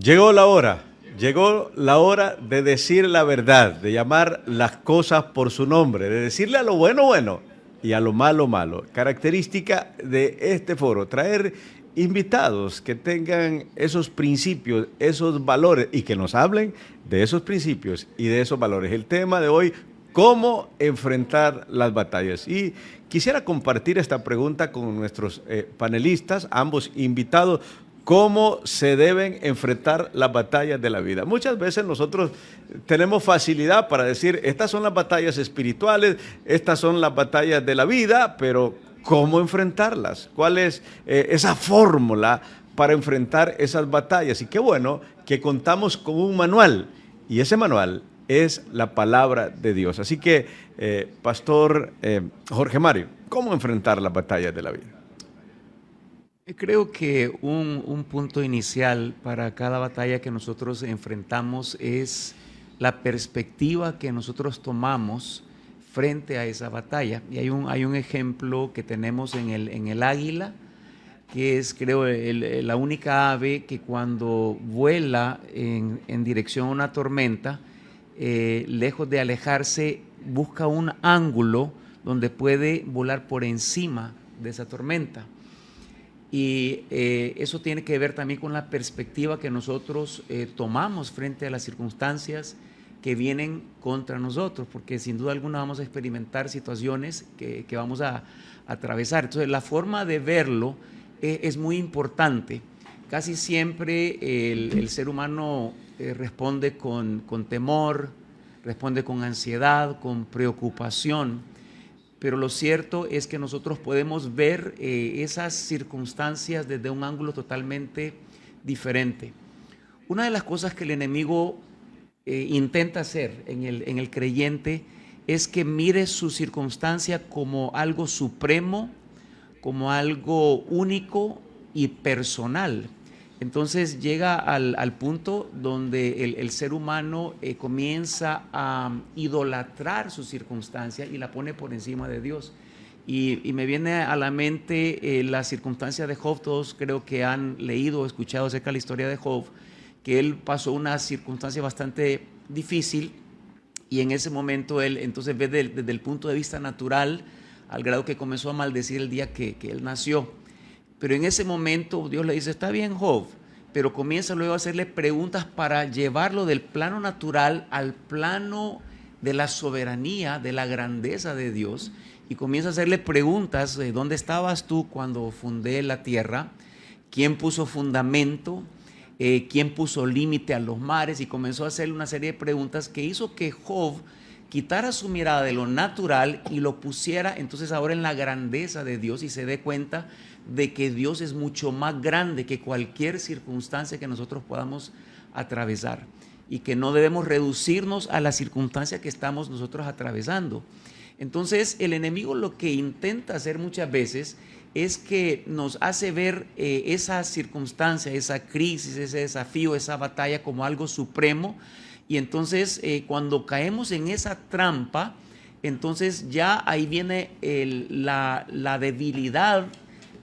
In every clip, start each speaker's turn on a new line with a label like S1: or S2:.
S1: Llegó la hora de decir la verdad, de llamar las cosas por su nombre, de decirle a lo bueno bueno y a lo malo malo. Característica de este foro, traer invitados que tengan esos principios, esos valores y que nos hablen de esos principios y de esos valores. El tema de hoy, cómo enfrentar las batallas. Y quisiera compartir esta pregunta con nuestros panelistas, ambos invitados. ¿Cómo se deben enfrentar las batallas de la vida? Muchas veces nosotros tenemos facilidad para decir, estas son las batallas espirituales, estas son las batallas de la vida, pero ¿cómo enfrentarlas? ¿Cuál es esa fórmula para enfrentar esas batallas? Y qué bueno que contamos con un manual, y ese manual es la palabra de Dios. Así que, Pastor Jorge Mario, ¿cómo enfrentar las batallas de la vida?
S2: Creo que un punto inicial para cada batalla que nosotros enfrentamos es la perspectiva que nosotros tomamos frente a esa batalla. Y hay un ejemplo que tenemos en el águila, que es, creo, la única ave que cuando vuela en dirección a una tormenta, lejos de alejarse, busca un ángulo donde puede volar por encima de esa tormenta. Y eso tiene que ver también con la perspectiva que nosotros tomamos frente a las circunstancias que vienen contra nosotros, porque sin duda alguna vamos a experimentar situaciones que vamos a atravesar. Entonces, la forma de verlo es muy importante. Casi siempre el ser humano responde con temor, responde con ansiedad, con preocupación. Pero lo cierto es que nosotros podemos ver esas circunstancias desde un ángulo totalmente diferente. Una de las cosas que el enemigo intenta hacer en el creyente es que mire su circunstancia como algo supremo, como algo único y personal. Entonces llega al punto donde el ser humano comienza a idolatrar su circunstancia y la pone por encima de Dios. Y me viene a la mente la circunstancia de Job. Todos creo que han leído o escuchado acerca de la historia de Job, que él pasó una circunstancia bastante difícil y en ese momento él entonces ve desde el punto de vista natural al grado que comenzó a maldecir el día que él nació. Pero en ese momento Dios le dice, está bien, Job, pero comienza luego a hacerle preguntas para llevarlo del plano natural al plano de la soberanía, de la grandeza de Dios, y comienza a hacerle preguntas de dónde estabas tú cuando fundé la tierra, quién puso fundamento, quién puso límite a los mares, y comenzó a hacerle una serie de preguntas que hizo que Job quitara su mirada de lo natural y lo pusiera entonces ahora en la grandeza de Dios y se dé cuenta de que Dios es mucho más grande que cualquier circunstancia que nosotros podamos atravesar y que no debemos reducirnos a la circunstancia que estamos nosotros atravesando. Entonces el enemigo lo que intenta hacer muchas veces es que nos hace ver esa circunstancia, esa crisis, ese desafío, esa batalla como algo supremo. Y entonces cuando caemos en esa trampa, entonces ya ahí viene la debilidad,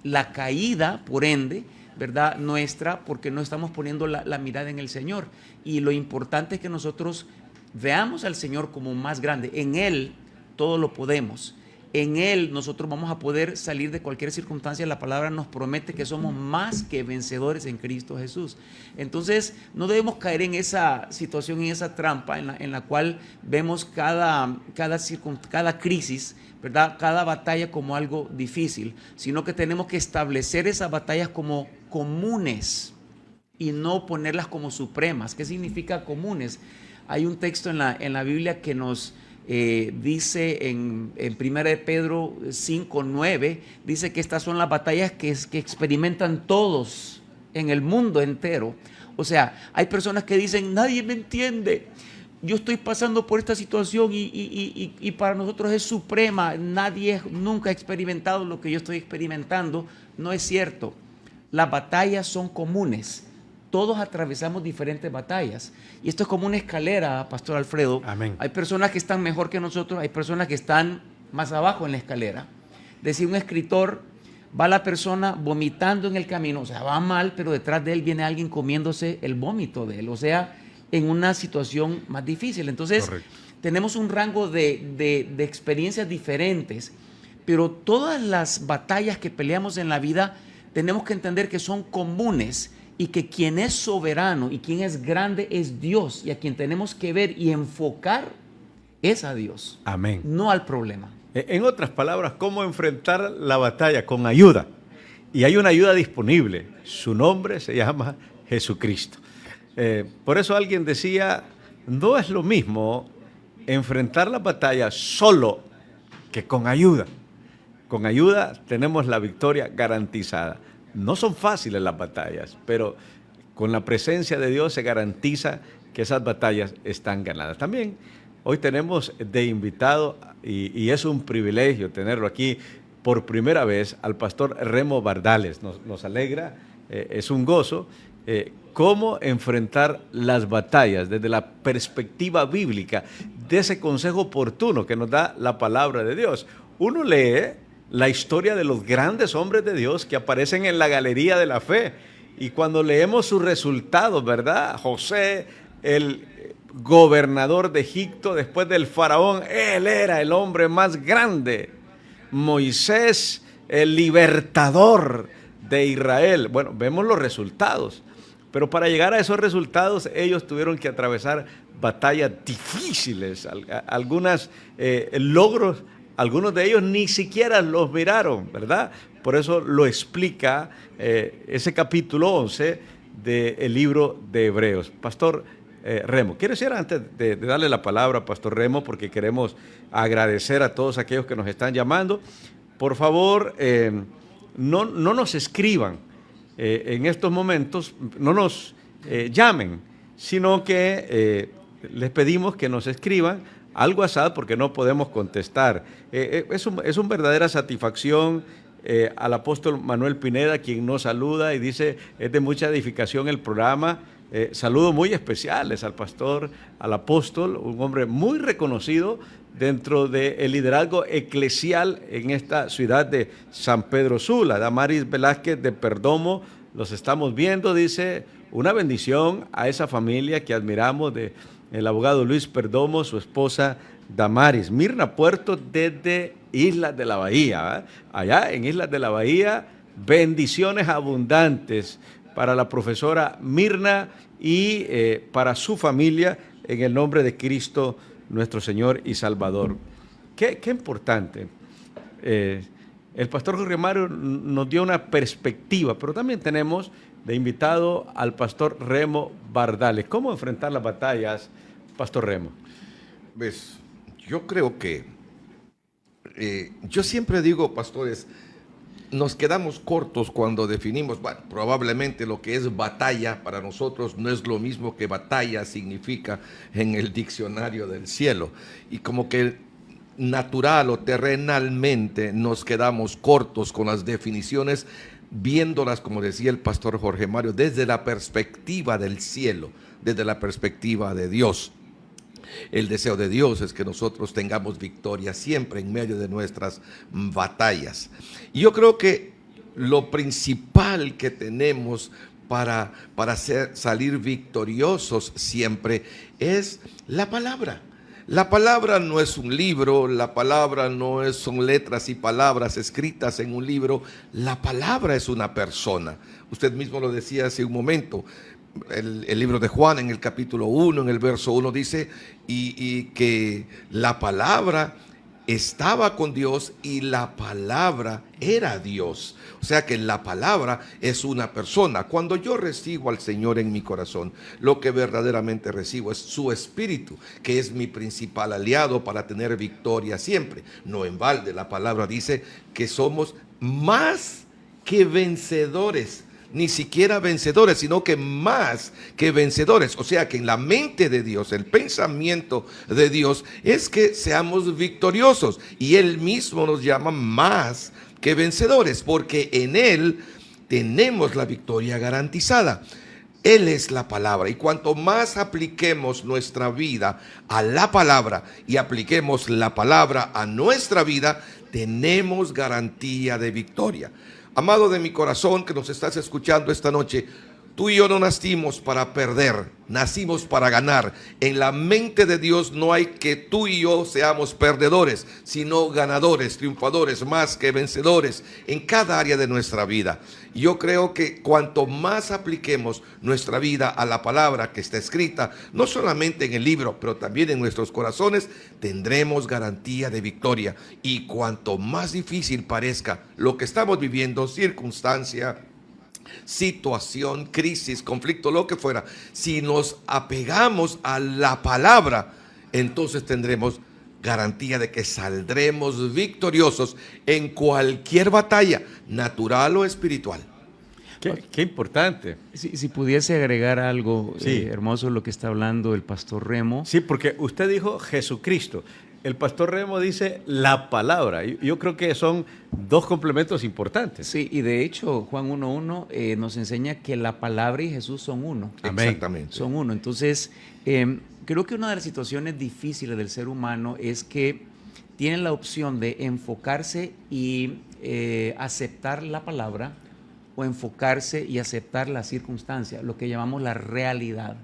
S2: la caída, por ende, ¿verdad? Nuestra, porque no estamos poniendo la mirada en el Señor. Y lo importante es que nosotros veamos al Señor como más grande. En Él todo lo podemos. En Él nosotros vamos a poder salir de cualquier circunstancia. La palabra nos promete que somos más que vencedores en Cristo Jesús. Entonces no debemos caer en esa situación, en esa trampa en la cual vemos cada crisis, ¿verdad? Cada batalla como algo difícil, sino que tenemos que establecer esas batallas como comunes y no ponerlas como supremas. ¿Qué significa comunes? Hay un texto en la Biblia que nos dice en 1 Pedro 5:9, dice que estas son las batallas que experimentan todos en el mundo entero. O sea, hay personas que dicen, nadie me entiende, yo estoy pasando por esta situación y para nosotros es suprema, nadie nunca ha experimentado lo que yo estoy experimentando. No es cierto, las batallas son comunes. Todos atravesamos diferentes batallas. Y esto es como una escalera, Pastor Alfredo.
S1: Amén.
S2: Hay personas que están mejor que nosotros, hay personas que están más abajo en la escalera. Decía un escritor, va la persona vomitando en el camino, o sea, va mal, pero detrás de él viene alguien comiéndose el vómito de él, o sea, en una situación más difícil. Entonces, correcto, tenemos un rango de experiencias diferentes, pero todas las batallas que peleamos en la vida tenemos que entender que son comunes y que quien es soberano y quien es grande es Dios, y a quien tenemos que ver y enfocar es a Dios.
S1: Amén.
S2: No al problema.
S1: En otras palabras, ¿cómo enfrentar la batalla? Con ayuda. Y hay una ayuda disponible. Su nombre se llama Jesucristo. Por eso alguien decía, no es lo mismo enfrentar la batalla solo que con ayuda. Con ayuda tenemos la victoria garantizada. No son fáciles las batallas, pero con la presencia de Dios se garantiza que esas batallas están ganadas. También hoy tenemos de invitado, y es un privilegio tenerlo aquí por primera vez, al pastor Remo Bardales. Nos alegra, es un gozo, cómo enfrentar las batallas desde la perspectiva bíblica, de ese consejo oportuno que nos da la palabra de Dios. Uno lee la historia de los grandes hombres de Dios que aparecen en la galería de la fe, y cuando leemos sus resultados, ¿verdad? José, el gobernador de Egipto después del faraón, él era el hombre más grande. Moisés, el libertador de Israel. Bueno, vemos los resultados, pero para llegar a esos resultados ellos tuvieron que atravesar batallas difíciles, algunos logros, algunos de ellos ni siquiera los miraron, ¿verdad? Por eso lo explica ese capítulo 11 del libro de Hebreos. Pastor Remo, quiero decir antes de darle la palabra a Pastor Remo, porque queremos agradecer a todos aquellos que nos están llamando. Por favor, no nos escriban en estos momentos, no nos llamen, sino que les pedimos que nos escriban al WhatsApp, porque no podemos contestar. Es una verdadera satisfacción al apóstol Manuel Pineda, quien nos saluda y dice, es de mucha edificación el programa. Saludos muy especiales al pastor, al apóstol, un hombre muy reconocido dentro del liderazgo eclesial en esta ciudad de San Pedro Sula. Damaris Velázquez de Perdomo, los estamos viendo, dice, una bendición a esa familia que admiramos, de el abogado Luis Perdomo, su esposa Damaris. Mirna Puerto desde Islas de la Bahía, allá en Islas de la Bahía, bendiciones abundantes para la profesora Mirna y para su familia, en el nombre de Cristo nuestro Señor y Salvador. Qué importante. El pastor Jorge Mario nos dio una perspectiva, pero también tenemos de invitado al pastor Remo Bardales. ¿Cómo enfrentar las batallas, pastor Remo?
S3: Pues, yo creo que, yo siempre digo, pastores, nos quedamos cortos cuando definimos, bueno, probablemente lo que es batalla para nosotros no es lo mismo que batalla significa en el diccionario del cielo. Y como que natural o terrenalmente nos quedamos cortos con las definiciones, viéndolas, como decía el pastor Jorge Mario, desde la perspectiva del cielo, desde la perspectiva de Dios. El deseo de Dios es que nosotros tengamos victoria siempre en medio de nuestras batallas. Y yo creo que lo principal que tenemos para salir victoriosos siempre es la palabra. La palabra no es un libro, la palabra no son letras y palabras escritas en un libro. La palabra es una persona. Usted mismo lo decía hace un momento. El libro de Juan, en el capítulo 1, en el verso 1, dice y que la palabra estaba con Dios y la palabra era Dios. O sea que la palabra es una persona. Cuando yo recibo al Señor en mi corazón, lo que verdaderamente recibo es su Espíritu, que es mi principal aliado para tener victoria siempre. No en balde, la palabra dice que somos más que vencedores. Ni siquiera vencedores, sino que más que vencedores. O sea que en la mente de Dios, el pensamiento de Dios es que seamos victoriosos. Y Él mismo nos llama más que vencedores, porque en Él tenemos la victoria garantizada. Él es la palabra, y cuanto más apliquemos nuestra vida a la palabra y apliquemos la palabra a nuestra vida, tenemos garantía de victoria. Amado de mi corazón que nos estás escuchando esta noche, tú y yo no nacimos para perder, nacimos para ganar. En la mente de Dios no hay que tú y yo seamos perdedores, sino ganadores, triunfadores, más que vencedores en cada área de nuestra vida. Yo creo que cuanto más apliquemos nuestra vida a la palabra que está escrita, no solamente en el libro, pero también en nuestros corazones, tendremos garantía de victoria. Y cuanto más difícil parezca lo que estamos viviendo, circunstancia, situación, crisis, conflicto, lo que fuera, si nos apegamos a la palabra, entonces tendremos garantía de que saldremos victoriosos en cualquier batalla, natural o espiritual.
S1: Qué importante.
S2: Si pudiese agregar algo
S1: Sí.
S2: hermoso lo que está hablando el pastor Remo.
S1: Sí, porque usted dijo Jesucristo. El pastor Remo dice la palabra. Yo creo que son dos complementos importantes.
S2: Sí, y de hecho Juan 1:1 nos enseña que la palabra y Jesús son uno.
S1: Amén.
S3: Exactamente.
S2: Son uno. Entonces, creo que una de las situaciones difíciles del ser humano es que tiene la opción de enfocarse y aceptar la palabra o enfocarse y aceptar la circunstancia, lo que llamamos la realidad.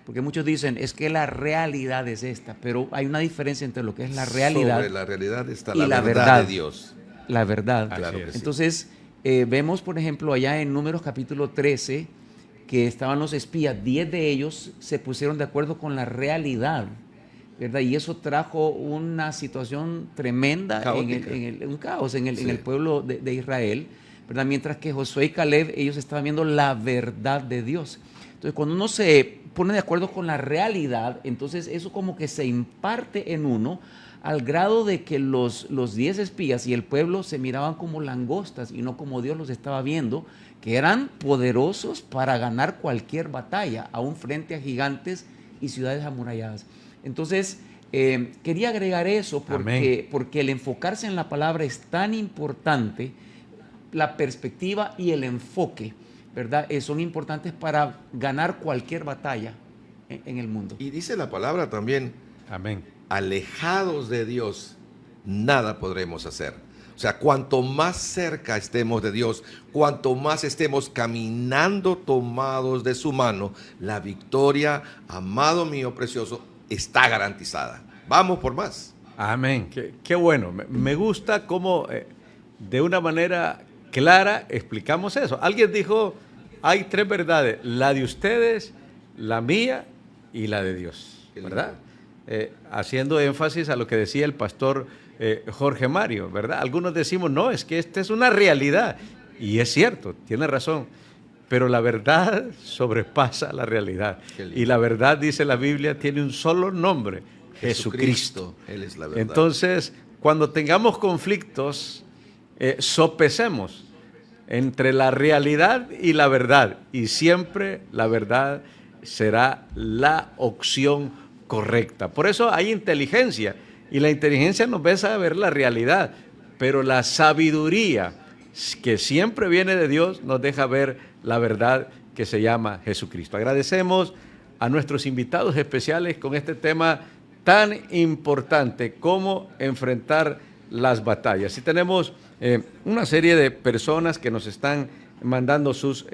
S2: Porque muchos dicen, es que la realidad es esta, pero hay una diferencia entre lo que es la realidad
S3: Sobre la realidad está
S2: y
S3: la verdad de Dios.
S2: La verdad.
S3: Claro que sí.
S2: Entonces, vemos, por ejemplo, allá en Números capítulo 13, que estaban los espías, 10 de ellos se pusieron de acuerdo con la realidad, ¿verdad? Y eso trajo una situación tremenda,
S3: Caótica.
S2: un caos en
S3: Sí.
S2: el pueblo de Israel, ¿verdad? Mientras que Josué y Caleb, ellos estaban viendo la verdad de Dios. Entonces, cuando uno se pone de acuerdo con la realidad, entonces eso como que se imparte en uno al grado de que los 10 espías y el pueblo se miraban como langostas y no como Dios los estaba viendo, que eran poderosos para ganar cualquier batalla, aún frente a gigantes y ciudades amuralladas. Entonces, quería agregar eso porque el enfocarse en la palabra es tan importante, la perspectiva y el enfoque, ¿verdad? Son importantes para ganar cualquier batalla en el mundo.
S3: Y dice la palabra también,
S1: Amén.
S3: alejados de Dios, nada podremos hacer. O sea, cuanto más cerca estemos de Dios, cuanto más estemos caminando tomados de su mano, la victoria, amado mío precioso, está garantizada. Vamos por más.
S1: Amén. Qué bueno. Me gusta cómo de una manera clara explicamos eso. Alguien dijo, hay tres verdades, la de ustedes, la mía y la de Dios, ¿verdad? Haciendo énfasis a lo que decía el pastor Jorge Mario, ¿verdad? Algunos decimos, no, es que esta es una realidad. Y es cierto, tiene razón. Pero la verdad sobrepasa la realidad. Y la verdad, dice la Biblia, tiene un solo nombre, Jesucristo.
S3: Él es la verdad.
S1: Entonces, cuando tengamos conflictos, sopesemos entre la realidad y la verdad. Y siempre la verdad será la opción correcta. Por eso hay inteligencia. Y la inteligencia nos besa a ver la realidad. Pero la sabiduría, que siempre viene de Dios, nos deja ver la verdad que se llama Jesucristo. Agradecemos a nuestros invitados especiales con este tema tan importante, cómo enfrentar las batallas. Y tenemos una serie de personas que nos están mandando sus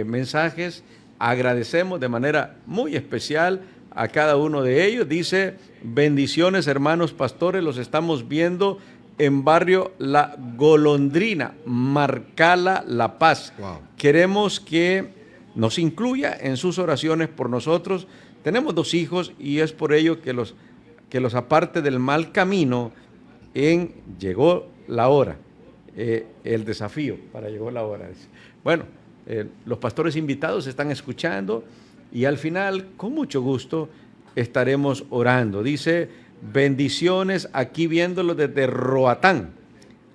S1: mensajes. Agradecemos de manera muy especial a cada uno de ellos. Dice, bendiciones hermanos pastores, los estamos viendo en barrio La Golondrina, Marcala, La Paz.
S3: Wow.
S1: Queremos que nos incluya en sus oraciones por nosotros. Tenemos 2 hijos y es por ello que los aparte del mal camino. Llegó la hora, el desafío para llegó la hora. Bueno, los pastores invitados están escuchando y al final, con mucho gusto, estaremos orando. Dice, bendiciones aquí viéndolo desde Roatán.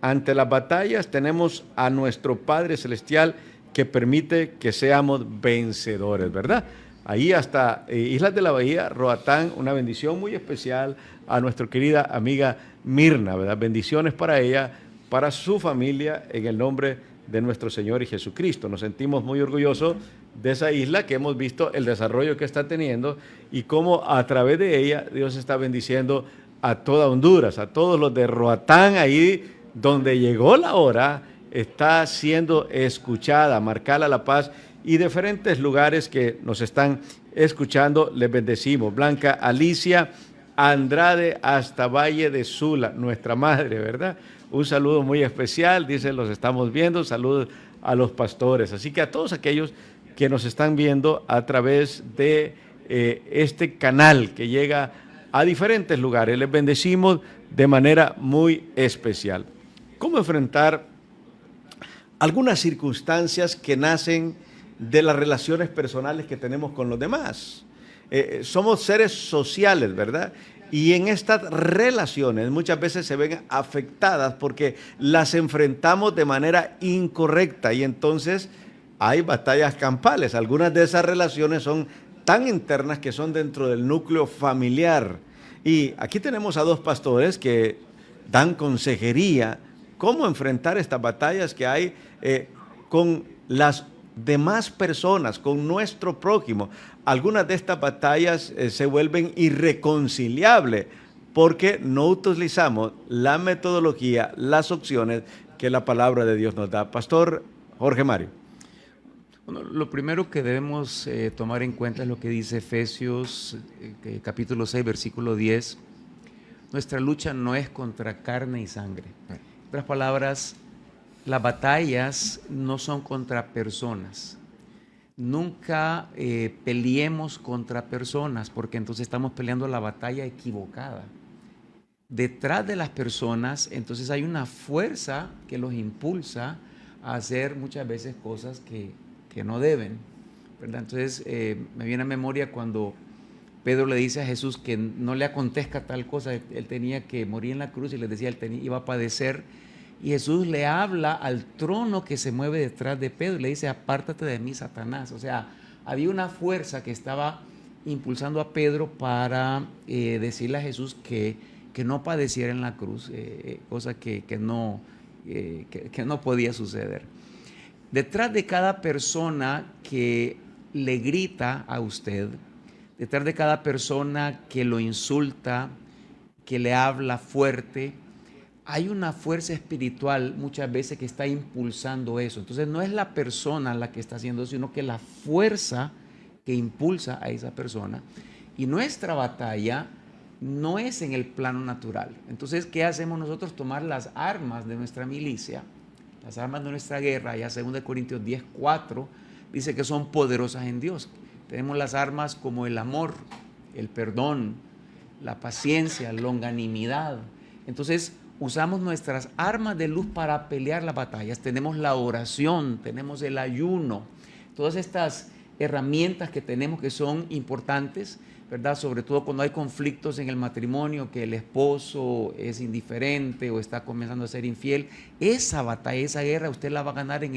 S1: Ante las batallas tenemos a nuestro Padre Celestial que permite que seamos vencedores, ¿verdad? Ahí hasta Islas de la Bahía, Roatán, una bendición muy especial a nuestra querida amiga Mirna, ¿verdad? Bendiciones para ella, para su familia, en el nombre de nuestro Señor y Jesucristo. Nos sentimos muy orgullosos de esa isla, que hemos visto el desarrollo que está teniendo y cómo a través de ella Dios está bendiciendo a toda Honduras, a todos los de Roatán, ahí donde llegó la hora, está siendo escuchada. Marcala La Paz y diferentes lugares que nos están escuchando, les bendecimos. Blanca Alicia Andrade hasta Valle de Sula, nuestra madre, ¿verdad? Un saludo muy especial, dice, los estamos viendo, saludos a los pastores. Así que a todos aquellos que nos están viendo a través de este canal que llega a diferentes lugares, les bendecimos de manera muy especial. ¿Cómo enfrentar algunas circunstancias que nacen de las relaciones personales que tenemos con los demás? Somos seres sociales, ¿verdad? Y en estas relaciones muchas veces se ven afectadas porque las enfrentamos de manera incorrecta y entonces hay batallas campales. Algunas de esas relaciones son tan internas que son dentro del núcleo familiar. Y aquí tenemos a dos pastores que dan consejería cómo enfrentar estas batallas que hay con las demás personas, con nuestro prójimo. Algunas de estas batallas se vuelven irreconciliables porque no utilizamos la metodología, las opciones que la palabra de Dios nos da. Pastor Jorge Mario.
S2: Bueno, lo primero que debemos tomar en cuenta es lo que dice Efesios capítulo 6, versículo 10. Nuestra lucha no es contra carne y sangre. En otras palabras, las batallas no son contra personas. Nunca peleemos contra personas porque entonces estamos peleando la batalla equivocada. Detrás de las personas entonces hay una fuerza que los impulsa a hacer muchas veces cosas que no deben, ¿verdad? Entonces me viene a memoria cuando Pedro le dice a Jesús que no le acontezca tal cosa, él tenía que morir en la cruz y le decía, iba a padecer. Y Jesús le habla al trono que se mueve detrás de Pedro y le dice, apártate de mí, Satanás. O sea, había una fuerza que estaba impulsando a Pedro para decirle a Jesús que no padeciera en la cruz, cosa que no podía suceder. Detrás de cada persona que le grita a usted, detrás de cada persona que lo insulta, que le habla fuerte, hay una fuerza espiritual muchas veces que está impulsando eso. Entonces no es la persona la que está haciendo eso, sino que la fuerza que impulsa a esa persona. Y nuestra batalla no es en el plano natural. Entonces, ¿qué hacemos nosotros? Tomar las armas de nuestra milicia, las armas de nuestra guerra. Ya 2 Corintios 10:4 dice que son poderosas en Dios. Tenemos las armas como el amor, el perdón, la paciencia, la longanimidad. Entonces, usamos nuestras armas de luz para pelear las batallas. Tenemos la oración, tenemos el ayuno, todas estas herramientas que tenemos que son importantes, ¿verdad? Sobre todo cuando hay conflictos en el matrimonio, que el esposo es indiferente o está comenzando a ser infiel. Esa batalla, esa guerra, usted la va a ganar en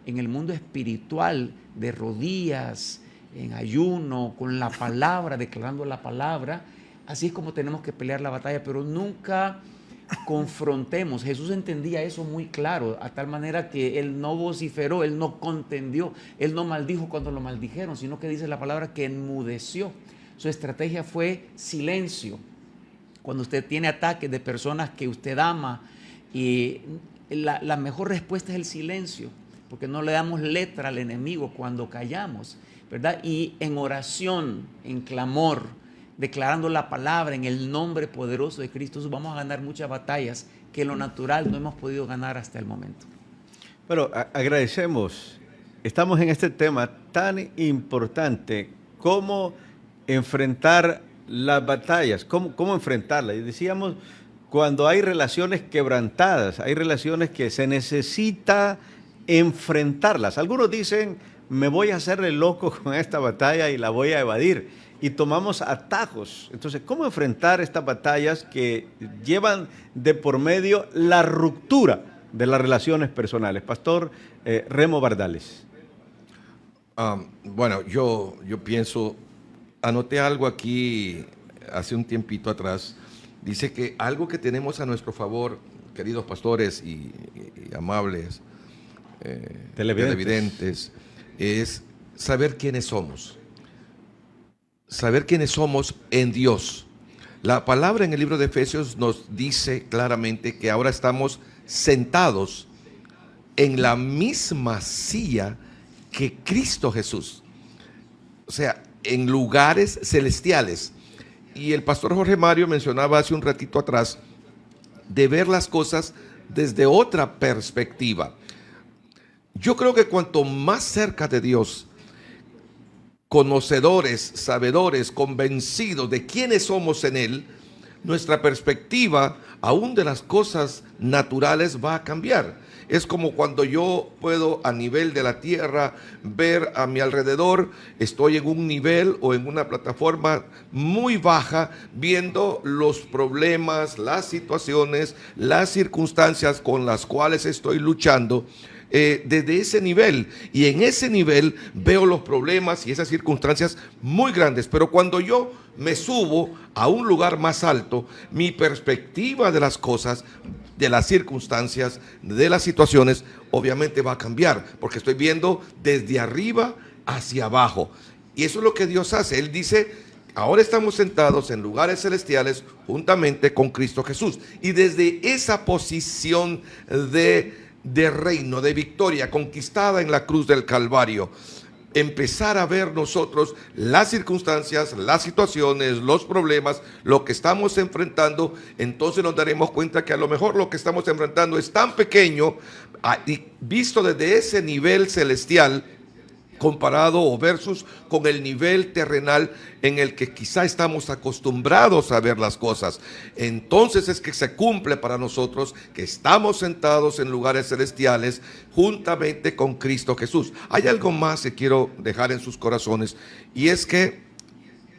S2: el mundo espiritual, de rodillas, en ayuno, con la palabra, declarando la palabra. Así es como tenemos que pelear la batalla, pero nunca confrontemos. Jesús entendía eso muy claro, a tal manera que él no vociferó, él no contendió, él no maldijo cuando lo maldijeron, sino que dice la palabra que enmudeció. Su estrategia fue silencio. Cuando usted tiene ataques de personas que usted ama, y la mejor respuesta es el silencio, porque no le damos letra al enemigo cuando callamos, ¿verdad? Y en oración, en clamor, declarando la palabra en el nombre poderoso de Cristo, vamos a ganar muchas batallas que en lo natural no hemos podido ganar hasta el momento.
S1: Pero agradecemos, estamos en este tema tan importante, cómo enfrentar las batallas, cómo enfrentarlas. Y decíamos, cuando hay relaciones quebrantadas, hay relaciones que se necesita enfrentarlas. Algunos dicen, me voy a hacerle loco con esta batalla y la voy a evadir. Y tomamos atajos. Entonces, ¿cómo enfrentar estas batallas que llevan de por medio la ruptura de las relaciones personales? Pastor Remo Bardales.
S3: Bueno, yo pienso, anoté algo aquí hace un tiempito atrás. Dice que algo que tenemos a nuestro favor, queridos pastores y amables televidentes, es saber quiénes somos. Saber quiénes somos en Dios. La palabra en el libro de Efesios nos dice claramente que ahora estamos sentados en la misma silla que Cristo Jesús. O sea, en lugares celestiales. Y el pastor Jorge Mario mencionaba hace un ratito atrás de ver las cosas desde otra perspectiva. Yo creo que cuanto más cerca de Dios, conocedores, sabedores, convencidos de quiénes somos en Él, nuestra perspectiva aún de las cosas naturales va a cambiar. Es como cuando yo puedo a nivel de la tierra ver a mi alrededor, estoy en un nivel o en una plataforma muy baja, viendo los problemas, las situaciones, las circunstancias con las cuales estoy luchando. Desde ese nivel, y en ese nivel veo los problemas y esas circunstancias muy grandes, pero cuando yo me subo a un lugar más alto, mi perspectiva de las cosas, de las circunstancias, de las situaciones, obviamente va a cambiar, porque estoy viendo desde arriba hacia abajo, y eso es lo que Dios hace. Él dice: ahora estamos sentados en lugares celestiales juntamente con Cristo Jesús, y desde esa posición de reino, de victoria conquistada en la cruz del Calvario, empezar a ver nosotros las circunstancias, las situaciones, los problemas, lo que estamos enfrentando, entonces nos daremos cuenta que a lo mejor lo que estamos enfrentando es tan pequeño, y visto desde ese nivel celestial, comparado o versus con el nivel terrenal en el que quizá estamos acostumbrados a ver las cosas. Entonces es que se cumple para nosotros que estamos sentados en lugares celestiales juntamente con Cristo Jesús. Hay algo más que quiero dejar en sus corazones, y es que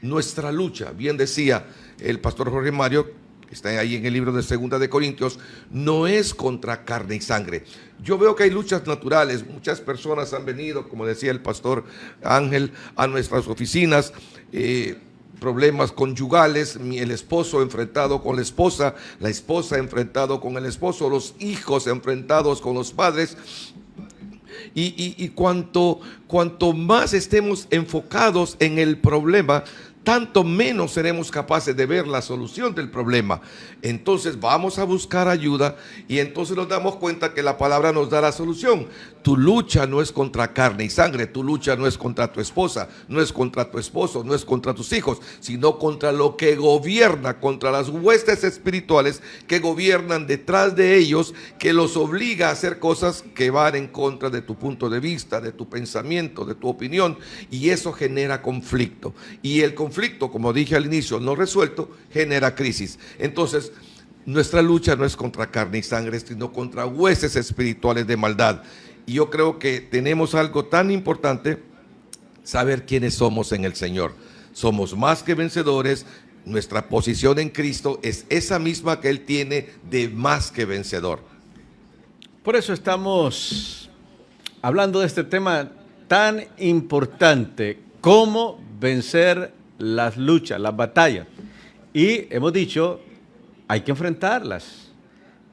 S3: nuestra lucha, bien decía el pastor Jorge Mario, está ahí en el libro de 2 de Corintios, no es contra carne y sangre. Yo veo que hay luchas naturales. Muchas personas han venido, como decía el pastor Ángel, a nuestras oficinas, problemas conyugales, el esposo enfrentado con la esposa enfrentado con el esposo, los hijos enfrentados con los padres. Y cuanto más estemos enfocados en el problema, tanto menos seremos capaces de ver la solución del problema. Entonces vamos a buscar ayuda, y entonces nos damos cuenta que la palabra nos da la solución. Tu lucha no es contra carne y sangre, tu lucha no es contra tu esposa, no es contra tu esposo, no es contra tus hijos, sino contra lo que gobierna, contra las huestes espirituales que gobiernan detrás de ellos, que los obliga a hacer cosas que van en contra de tu punto de vista, de tu pensamiento, de tu opinión, y eso genera conflicto. Y el conflicto, como dije al inicio, no resuelto, genera crisis. Entonces, nuestra lucha no es contra carne y sangre, sino contra huestes espirituales de maldad. Y yo creo que tenemos algo tan importante: saber quiénes somos en el Señor. Somos más que vencedores. Nuestra posición en Cristo es esa misma que Él tiene de más que vencedor.
S1: Por eso estamos hablando de este tema tan importante: cómo vencer las luchas, las batallas. Y hemos dicho, hay que enfrentarlas.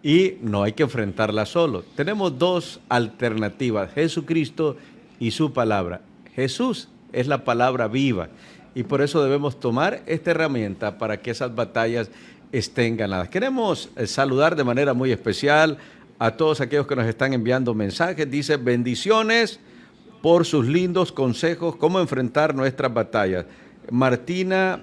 S1: Y no hay que enfrentarlas solo. Tenemos dos alternativas: Jesucristo y su palabra. Jesús es la palabra viva, y por eso debemos tomar esta herramienta para que esas batallas estén ganadas. Queremos saludar de manera muy especial a todos aquellos que nos están enviando mensajes. Dice: bendiciones por sus lindos consejos, cómo enfrentar nuestras batallas. Martina,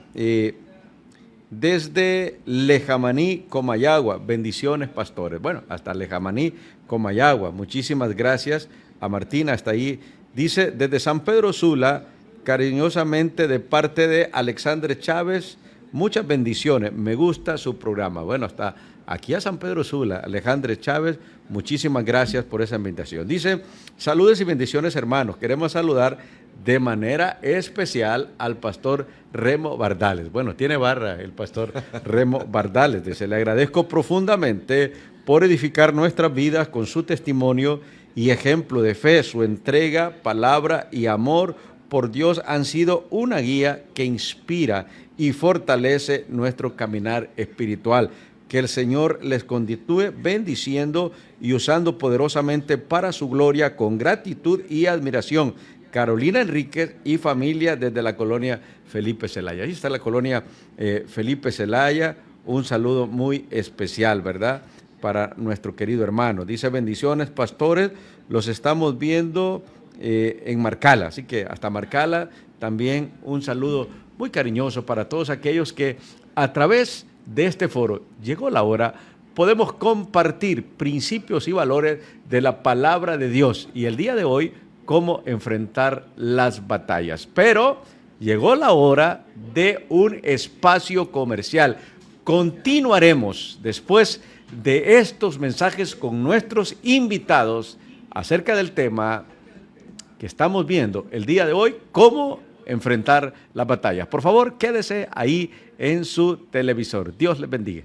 S1: desde Lejamaní, Comayagua. Bendiciones, pastores. Bueno, hasta Lejamaní, Comayagua. Muchísimas gracias a Martina, hasta ahí. Dice: desde San Pedro Sula, cariñosamente de parte de Alexandre Chávez, muchas bendiciones. Me gusta su programa. Bueno, hasta aquí a San Pedro Sula, Alejandre Chávez, muchísimas gracias por esa invitación. Dice: saludos y bendiciones, hermanos. Queremos saludar de manera especial al pastor Remo Bardales. Bueno, tiene barra el pastor Remo Bardales. Dice: le agradezco profundamente por edificar nuestras vidas con su testimonio y ejemplo de fe. Su entrega, palabra y amor por Dios han sido una guía que inspira y fortalece nuestro caminar espiritual. Que el Señor les continúe bendiciendo y usando poderosamente para su gloria, con gratitud y admiración. Carolina Enríquez y familia desde la colonia Felipe Zelaya. Ahí está la colonia Felipe Zelaya. Un saludo muy especial, ¿verdad? para nuestro querido hermano. Dice: bendiciones, pastores, los estamos viendo en Marcala. Así que hasta Marcala también un saludo muy cariñoso para todos aquellos que a través de este foro, llegó la hora, podemos compartir principios y valores de la palabra de Dios. Y el día de hoy, cómo enfrentar las batallas. Pero llegó la hora de un espacio comercial. Continuaremos después de estos mensajes con nuestros invitados acerca del tema que estamos viendo el día de hoy, cómo enfrentar las batallas. Por favor, quédese ahí en su televisor. Dios les bendiga.